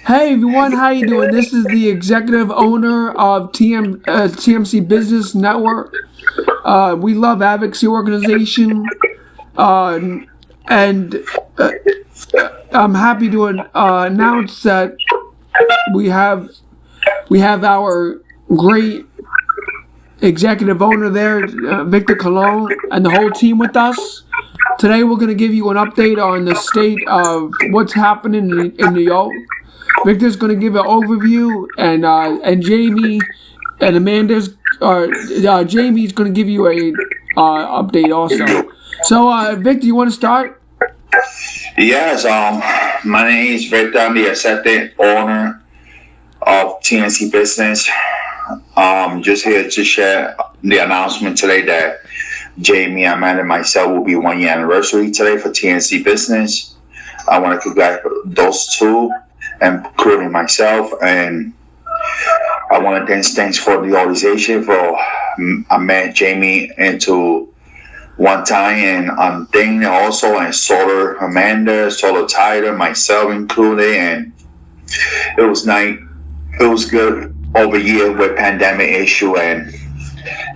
Hey everyone, how you doing? This is the executive owner of TMC Business Network. We love advocacy organization, uh, and I'm happy to announce that we have we have our great executive owner there, Victor Colon, and the whole team with us. Today we're going to give you an update on the state of what's happening in New York. Victor's going to give an overview, and Jamie and Amanda's Jamie's going to give you a update also. So, Victor, you want to start? Yes, my name is Victor. I'm the executive owner of TNC Business. Just here to share the announcement today that Jamie, Amanda, and myself will be 1 year anniversary today for TNC Business. I want to congratulate those two, including myself, and I want to thanks for the organization for I met Jamie into one time and thing also, and Solar Amanda, Solar Tyler, myself included, and it was nice. It was good over a year with pandemic issue and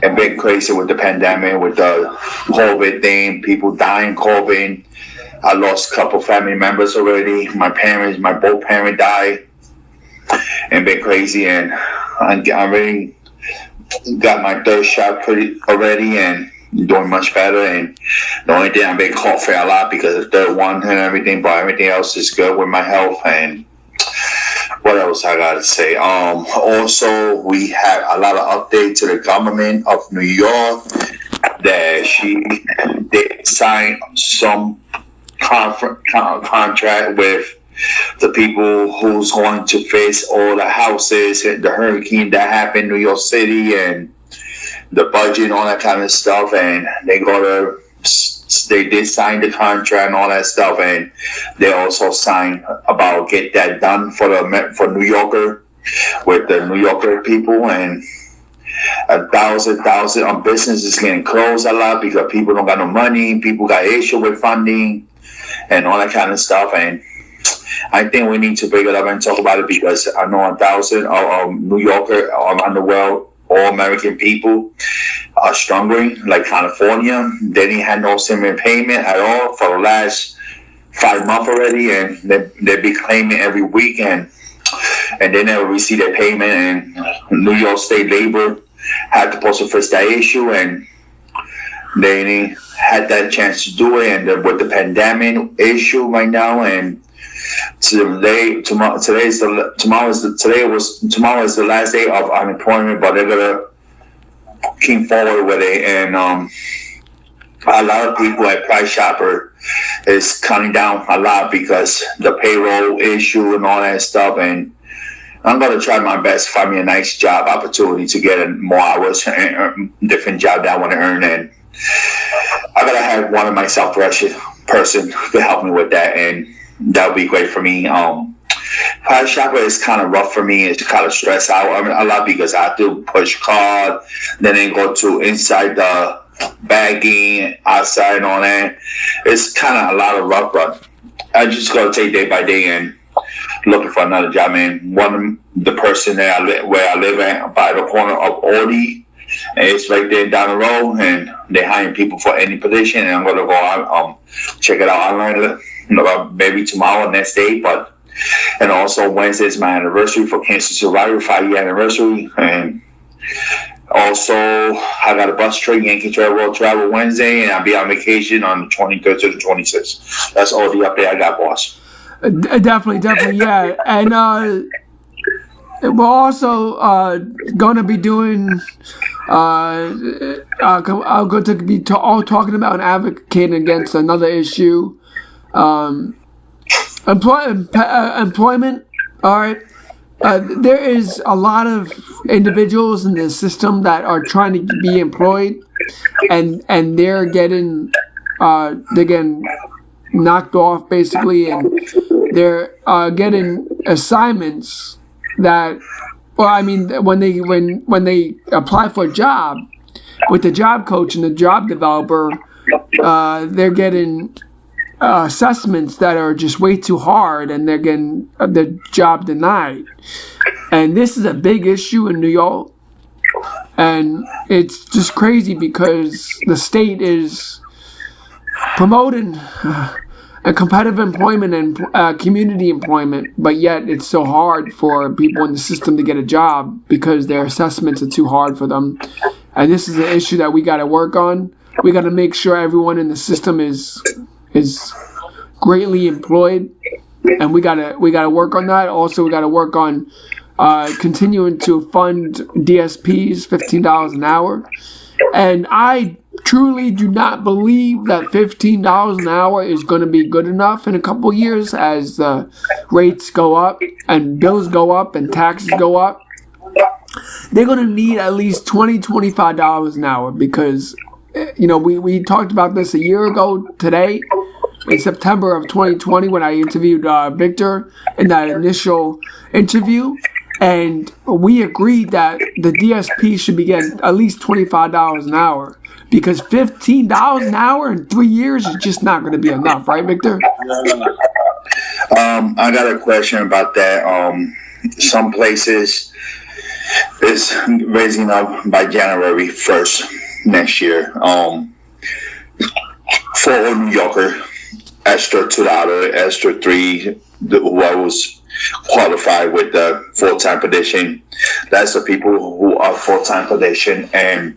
been crazy with the pandemic, with the COVID thing, people dying COVID. I lost a couple family members already. My both parents died, and been crazy. And I really got my third shot pretty already, and doing much better. And the only thing I've been called for a lot because of the third one and everything, but everything else is good with my health. And what else I gotta say? Also, we had a lot of updates to the government of New York that they signed some contract with the people who's going to fix all the houses and the hurricane that happened in New York City and the budget and all that kind of stuff. And they did sign the contract and all that stuff, and they also signed about get that done for New Yorker with the New Yorker people, and a thousand on business is getting closed a lot because people don't got no money, people got issue with funding and all that kind of stuff. And I think we need to bring it up and talk about it because I know 1,000 of New Yorker around the world, all American people are struggling, like California. They didn't have no similar payment at all for the last 5 months already, and they be claiming every weekend, and they never receive their payment. And New York State Labor had to post to fix that issue, and they didn't had that chance to do it. And with the pandemic issue right now, and tomorrow is the last day of unemployment, but they're gonna keep forward with it. And a lot of people at Price Shopper is cutting down a lot because the payroll issue and all that stuff. And I'm gonna try my best to find me a nice job opportunity to get more hours and different job that I want to earn. And I gotta have one of my self-direction person to help me with that, and that would be great for me. Price Shopper is kind of rough for me. It's kind of stressed out a lot because I have to push card, then go to inside the bagging, outside and all that. It's kind of a lot of rough, but I just gotta take day by day and looking for another job. And the person that where I live at by the corner of Audi, and it's right there down the road, and they hiring people for any position. And I'm gonna go out, check it out online. Maybe tomorrow, next day, and also Wednesday is my anniversary for Cancer Survivor 5-year anniversary, and also I got a bus trip, Yankee Travel Wednesday, and I'll be on vacation on the 23rd to the 26th. That's all the update I got, boss. Definitely, yeah, and we're also going to be doing. I'm going to be talking about and advocating against another issue. Employment. All right. There is a lot of individuals in the system that are trying to be employed, and they're getting knocked off basically, and they're getting assignments that, well, I mean, when they apply for a job with the job coach and the job developer, they're getting assessments that are just way too hard, and they're getting their job denied. And this is a big issue in New York, and it's just crazy because the state is promoting a competitive employment and community employment, but yet it's so hard for people in the system to get a job because their assessments are too hard for them. And this is an issue that we got to work on. We got to make sure everyone in the system is greatly employed, and we gotta work on that. Also, we gotta work on continuing to fund DSPs $15 an hour. And I truly do not believe that $15 an hour is going to be good enough in a couple years as the rates go up and bills go up and taxes go up. They're going to need at least $25 an hour because, we talked about this a year ago today in September of 2020 when I interviewed Victor in that initial interview. And we agreed that the DSP should be getting at least $25 an hour because $15 an hour in 3 years is just not going to be enough, right, Victor? I got a question about that. Some places is raising up by January 1st next year. For a New Yorker, extra $2, extra $3, who I was qualified with the full-time position. That's the people who are full-time position. And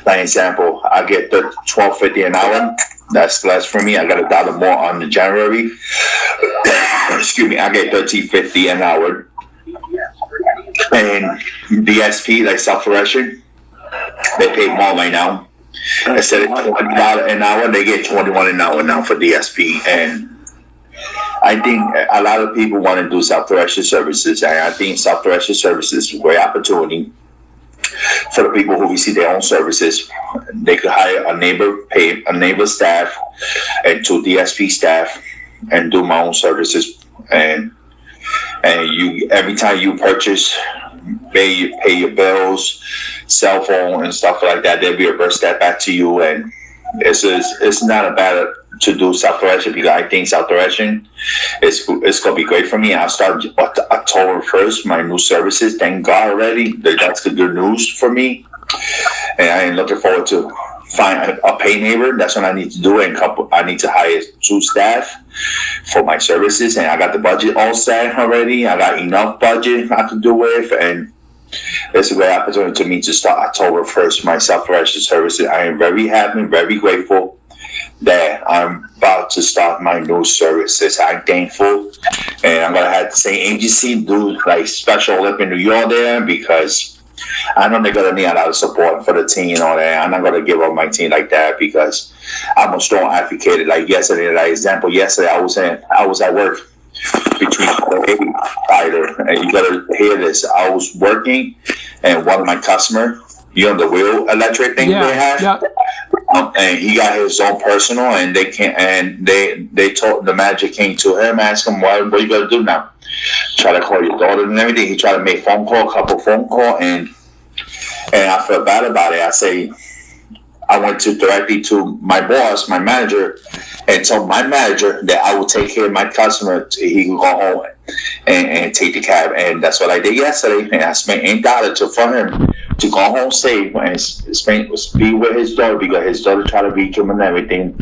by example, I get the $12.50 an hour. That's less for me. I got $1 more on the January. Excuse me, I get $13.50 an hour. And DSP, like self-direction, they pay more right now. Instead of $20 an hour, they get $21 an hour now for DSP. And I think a lot of people want to do self-direction services, and I think self-direction services is a great opportunity for the people who receive their own services. They could hire a neighbor, pay a neighbor staff, and 2 DSP staff, and do my own services. And you, every time you purchase, pay your bills, cell phone, and stuff like that, they'll reimburse that back to you. And it's not a bad to do self-direction because I think self-direction it's going to be great for me. I'll start October 1st, my new services. Thank God already. That's the good news for me. And I am looking forward to find a pay neighbor. That's what I need to do. And I need to hire 2 staff for my services. And I got the budget all set already. I got enough budget I can do with. And it's a great opportunity to me to start October 1st, my self-direction services. I am very happy, very grateful that I'm about to start my new services. I'm thankful, and I'm gonna have the same agency do like special up in New York there because I know they're gonna need a lot of support for the team and all that. I'm not gonna give up my team like that because I'm a strong advocate. Like yesterday, like example, yesterday I was at work between fighter, and you gotta hear this. I was working, and one of my customer, the wheel electric thing they have. Yeah. And he got his own personal, and they can't. And they told the manager came to him, asked him, "What you gonna do now? Try to call your daughter and everything." He tried to make a couple phone call, and I felt bad about it. I went directly to my boss, my manager, and told my manager that I would take care of my customer. He could go home and take the cab, and that's what I did yesterday. And I spent $8 for him to go home safe and be with his daughter because his daughter tried to reach him and everything.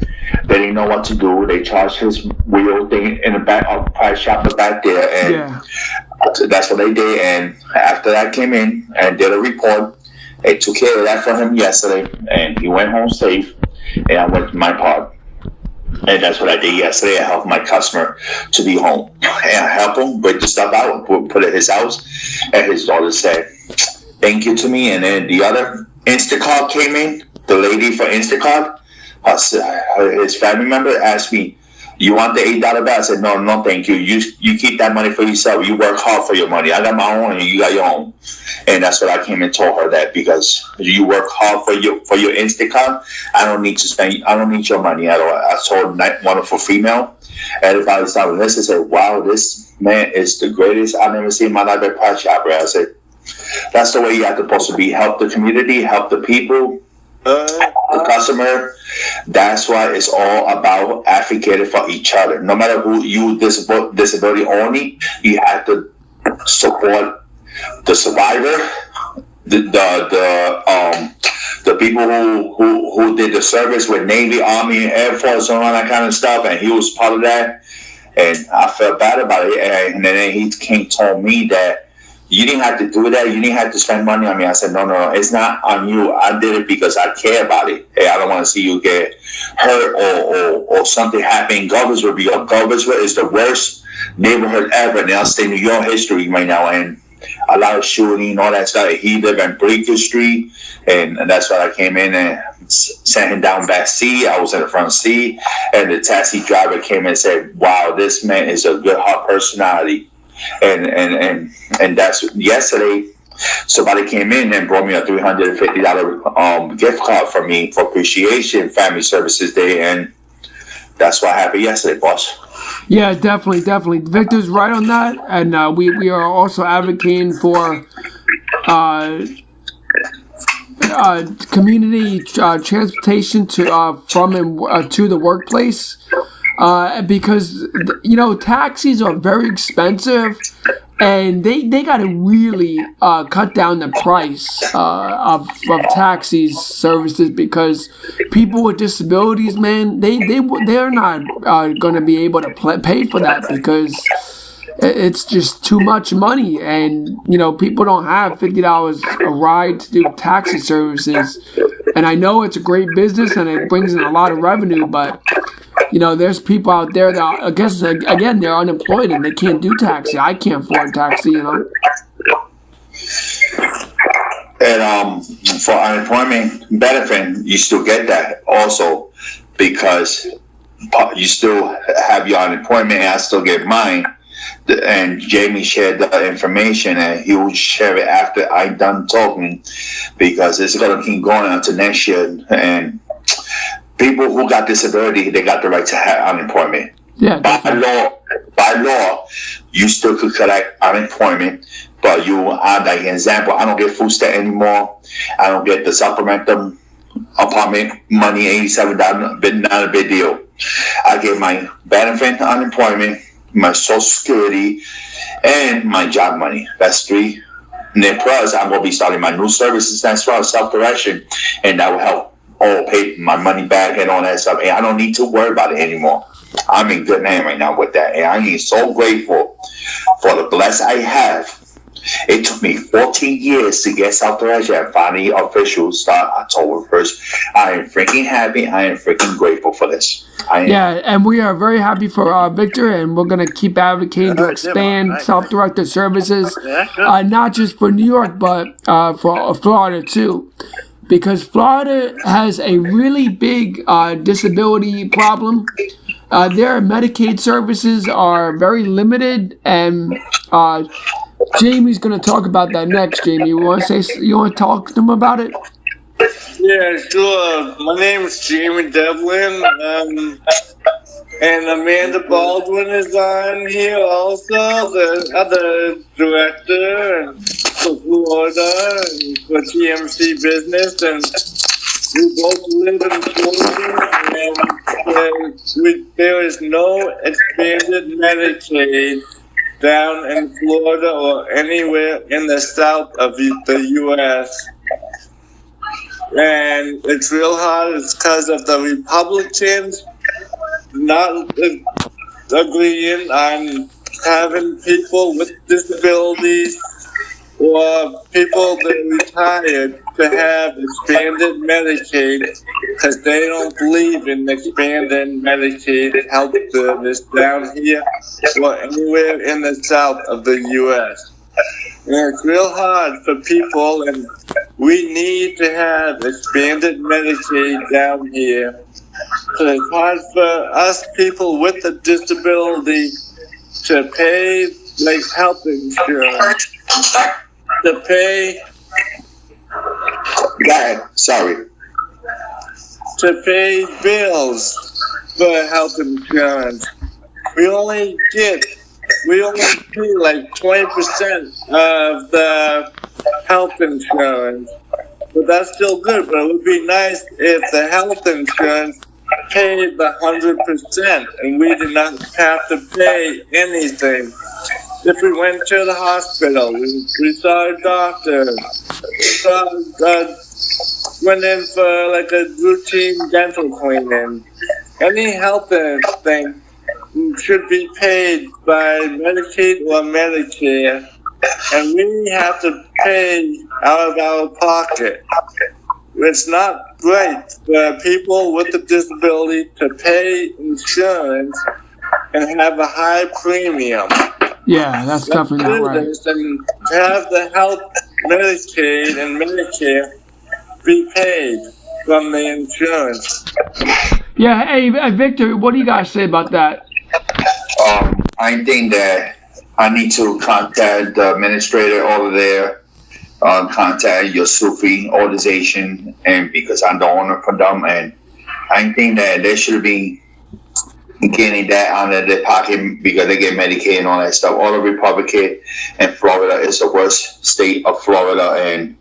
They didn't know what to do. They charged his wheel thing in the back of the price shop back there, and that's what they did. And after that came in and did a report. They took care of that for him yesterday, and he went home safe, and I went to my part. And that's what I did yesterday. I helped my customer to be home. And I helped him break the stuff out, put it in his house, and his daughter said, "Thank you" to me. And then the other Instacart came in, the lady for Instacart, his family member asked me, "You want the $8 bill?" I said, no, thank you. You keep that money for yourself. You work hard for your money. I got my own, and you got your own. And that's what I came and told her, that because you work hard for your Instacart, I don't need your money at all. I told that wonderful female, everybody's telling this. I said, "Wow, this man is the greatest I've ever seen in my life at Price Shopper." I said, that's the way you have to supposed to be. Help the community, help the people, the customer, That's why it's all about advocating for each other. No matter who you disability only, you have to support the survivor, the people who did the service with Navy, Army, Air Force, and all that kind of stuff, and he was part of that. And I felt bad about it. And then he told me that you didn't have to do that. You didn't have to spend money on me. I said, no, it's not on you. I did it because I care about it. Hey, I don't want to see you get hurt or something happen. Gulfsville, because Gulfsville is the worst neighborhood ever in upstate New York history right now. And a lot of shooting, all that stuff. He lived in Bleecker Street, and that's why I came in and sent him down back seat. I was in the front seat, and the taxi driver came in and said, "Wow, this man is a good heart personality." And that's yesterday. Somebody came in and brought me a $350 gift card for me for appreciation Family Services Day, and that's what happened yesterday, boss. Yeah, definitely. Victor's right on that, and we are also advocating for community transportation to from and to the workplace, because taxis are very expensive, and they got to really cut down the price of taxis services, because people with disabilities, man, they're not going to be able to pay for that, because it's just too much money, and people don't have $50 a ride to do taxi services. And I know it's a great business and it brings in a lot of revenue, but there's people out there that, I guess, again, they're unemployed and they can't do taxi. I can't afford taxi, And for unemployment benefit, you still get that also, because you still have your unemployment, and I still get mine. And Jamie shared the information, and he will share it after I'm done talking, because it's going to keep going until next year. And people who got disability, they got the right to have unemployment. Yeah. By law, you still could collect unemployment, but like an example, I don't get food stamp anymore. I don't get the supplemental apartment money, $87, not a big deal. I get my benefit unemployment, my Social Security, and my job money. That's three. And then plus, I'm going to be starting my new services as well, self-direction, and that will help all pay my money back and all that stuff. And I don't need to worry about it anymore. I'm in good name right now with that. And I am so grateful for the blessing I have. It took me 14 years to get self-direction, and finally official start October 1st. I am freaking happy. I am freaking grateful for this. Yeah, and we are very happy for Victor, and we're going to keep advocating to expand self-directed services, not just for New York, but for Florida too. Because Florida has a really big disability problem. Their Medicaid services are very limited, and Jamie's going to talk about that next. Jamie, you want to talk to them about it? Yeah, sure. My name is Jamie Devlin, and Amanda Baldwin is on here also, the other director for Florida and for TMC Business, and we both live in Florida, and there is no expanded Medicaid down in Florida or anywhere in the south of the U.S. And it's real hard. It's because of the Republicans not agreeing on having people with disabilities or people that retired to have expanded Medicaid, because they don't believe in expanding Medicaid health service down here or anywhere in the south of the U.S. And it's real hard for people, and we need to have expanded Medicaid down here. So it's hard for us people with a disability to pay, like, health insurance, to pay. Go ahead. Sorry. To pay bills for health insurance. We only pay like 20% of the health insurance. But that's still good. But it would be nice if the health insurance paid the 100%, and we did not have to pay anything. If we went to the hospital, we saw a doctor, went in for like a routine dental cleaning. Any health thing should be paid by Medicaid or Medicare, and we have to pay out of our pocket. It's not right for people with a disability to pay insurance and have a high premium. Yeah, that's definitely not right. And have the health, Medicaid, and Medicare be paid from the insurance. Yeah, hey, Victor, what do you guys say about that? I think that I need to contact the administrator over there, contact your Sufi organization, and because I'm the owner for them, and I think that they should be getting that out of their pocket because they get Medicaid and all that stuff. All the Republican in Florida is the worst state of Florida, and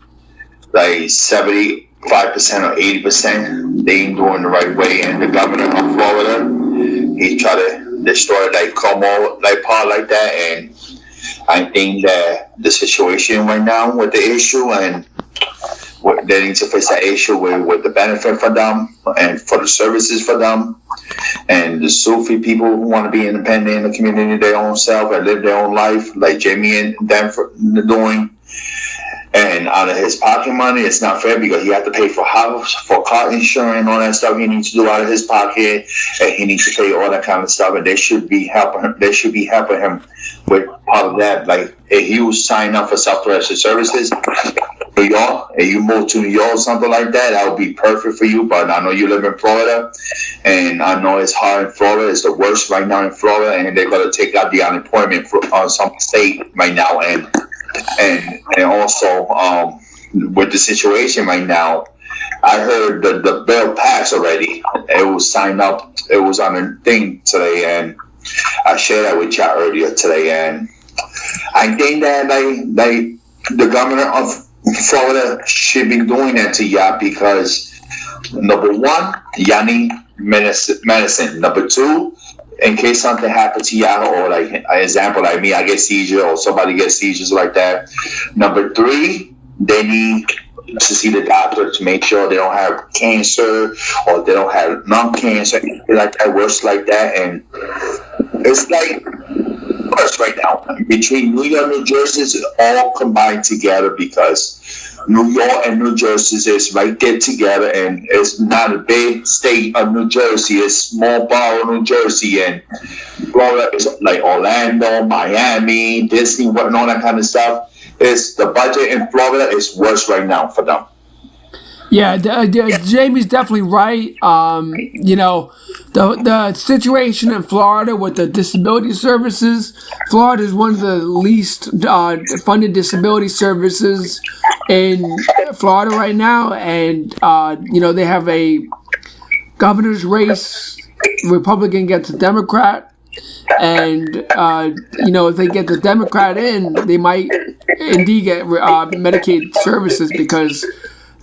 like 75% or 80%, they ain't doing the right way. And the governor of Florida, he tried to destroy like Como, like part like that. And I think that the situation right now with the issue, and they need to face that issue with the benefit for them and for the services for them. And the Sufi people who want to be independent in the community, their own self, and live their own life, like Jamie and Denver doing. And out of his pocket money, it's not fair because he has to pay for house, for car insurance, and all that stuff he needs to do out of his pocket, and he needs to pay all that kind of stuff. And they should be helping him. They should be helping him with part of that. Like if he was signing up for self-directed services, New York, and you move to New York or something like that, that would be perfect for you. But I know you live in Florida, and I know it's hard in Florida. It's the worst right now in Florida, and they're going to take out the unemployment on some state right now, and also with the situation right now, I heard the bill passed already. It was signed up. It was on a thing today, and I shared that with you earlier today. And I think that like the governor of Florida should be doing that to y'all because number one, y'all need medicine. Number two, in case something happens to y'all, or like an example, like me, I get seizure, or somebody gets seizures like that. Number three, they need to see the doctor to make sure they don't have cancer or they don't have lung cancer, anything like that, worse like that. And it's like worse right now between New York and New Jersey, is all combined together because New York and New Jersey is right there together, and it's not a big state of New Jersey. It's small borough New Jersey, and Florida is like Orlando, Miami, Disney, and all that kind of stuff. It's the budget in Florida is worse right now for them. Yeah, Jamie's definitely right. The situation in Florida with the disability services, Florida is one of the least funded disability services in Florida right now, and they have a governor's race. Republican gets a Democrat, and if they get the Democrat in, they might indeed get Medicaid services because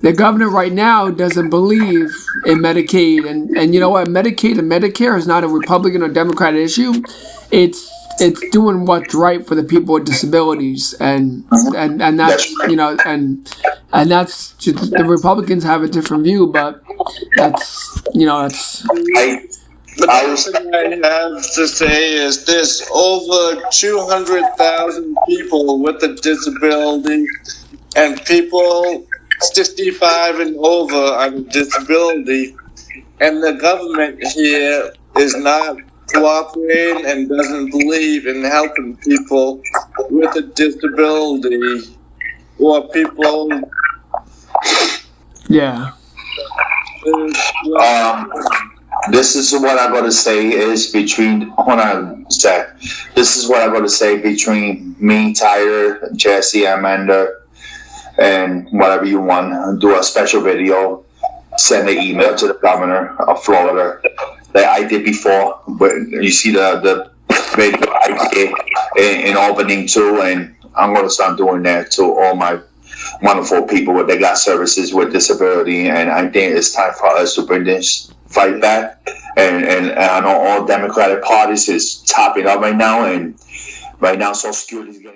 the governor right now doesn't believe in Medicaid, and you know what? Medicaid and Medicare is not a Republican or Democrat issue. It's doing what's right for the people with disabilities, and that's and that's just, the Republicans have a different view, but that's. The last thing I have to say is there's over 200,000 people with a disability, and people 65 and over on a disability, and the government here is not cooperating and doesn't believe in helping people with a disability or people. Yeah. This is what I'm going to say is between, hold on a sec. This is what I'm going to say between me, Tyler, Jesse, Amanda, and whatever you want. Do a special video, send an email to the governor of Florida that I did before. But you see the video I did in Albany too, and I'm going to start doing that to all my wonderful people that got services with disability, and I think it's time for us to bring this fight back. And I know all Democratic parties is topping up right now, and right now Social Security is getting